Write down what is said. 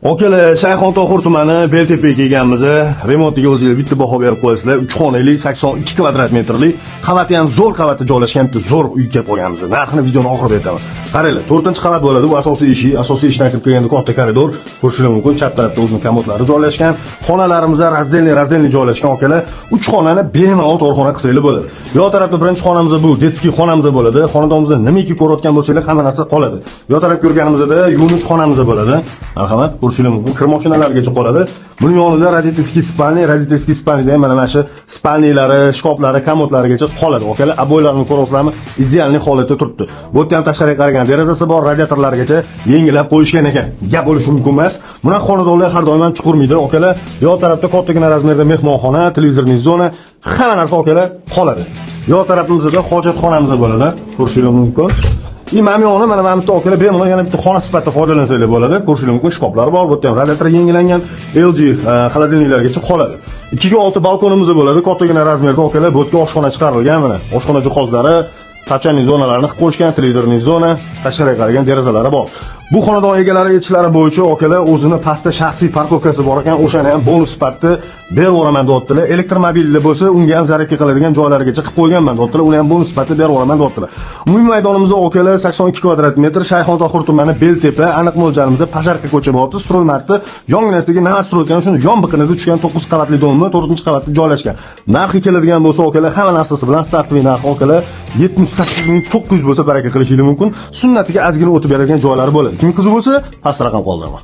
Okalar, Shayxontohur tumani Beltepaga kelganmiz. Remontiga o'zingiz bitta baho berib qo'yasizlar. 3 xonali 82 kvadrat metrli, qavati ham zo'r qavatda joylashgan bitta zo'r uy kelib qolganmiz. Narxini videoni oxirida aytaman. Qaranglar, 4-qavat bo'ladi. Bu asosiy ishdan kirib kelganda katta koridor, ko'rishingiz mumkin. Chap tarafda o'zining komodlari joylashgan. Xonalarimiz razdelli joylashgan okalar. 3 xonani bemalol to'rxona qilsanglar bo'ladi. Yo tarafda birinchi xonamiz bu, detskiy xonamiz bo'ladi. Xonadonimizda nimaki ko'rayotgan bo'lsanglar, hamma narsa qoladi. Yo taraf ko'rganimizda yuvinish xonamiz bo'ladi. Marhamat, ko'rishingiz mumkin. Kir mashinalargacha qoladi. Buning yonida raditelskiy spalni ham mana shu spalnilari, shkoflari, komodlarigacha qoladi. Okalar, aboylarni ko'rasizlarmi? Idealniy holatda turibdi. Bu yerda ham tashqariga qaragan derazasi bor, radiatorlargacha yengilab qo'yishgan ekan. Gap bo'lishi mumkin emas. Bunaqa xonadonlar har doim ham chuqurmaydi. Okalar, yo tarafda kattagina razmerda mehmonxona, televizorli zona, hamma narsa okalar qoladi. Yo tarafimizda hojatxonamiz bo'ladi. Ko'rishingiz mumkin. Imam yoni mana bitta okalar bemalol yana bitta xona sifatida foydalansanglar bo'ladi. Ko'rishingiz mumkin, shkoflar bor, bu yerda ham radiator yangilangan, LG xolodilniklargacha qoladi. 2/6 balkonimiz bo'ladi, kattagina razmerda okalar, bu yerga oshxona chiqarilgan mana. Oshxona jihozlari, tachani zonalarni qilib qo'yishgan, televizorli zona, tashqariga qaragan derazalari bor. Bu xonadon egalari aytishlari bo'yicha okalar o'zini pastda shaxsiy parkovkasi bor ekan, o'shani ham bonus sifatida beraman deyaptilar. Elektromobilli bo'lsa, unga ham zaryadka qiladigan joylargacha qilib qo'yganman deyaptilar. Uni ham bonus sifatida beraman deyaptilar. Umumiy maydonimizda okalar 82 kvadrat metr, Shayxontohur tumani Beltepa, aniq mo'ljalimizda Pasharka ko'cha bo'lyapti. Stroymartda yonginasidagi Novostroykan shuni yon biqinida tushgan 9 qavatli domni 4-qavatda joylashgan. Narxi keladigan bo'lsa okalar, hamma narsasi bilan startli narx okalar 78.900 bo'lsa baraka qilishingiz mumkin. Sunnatiga ozgina o'tib beradigan joylari bo'ladi. Kim qiziq bo'lsa, past raqam qoldiraman.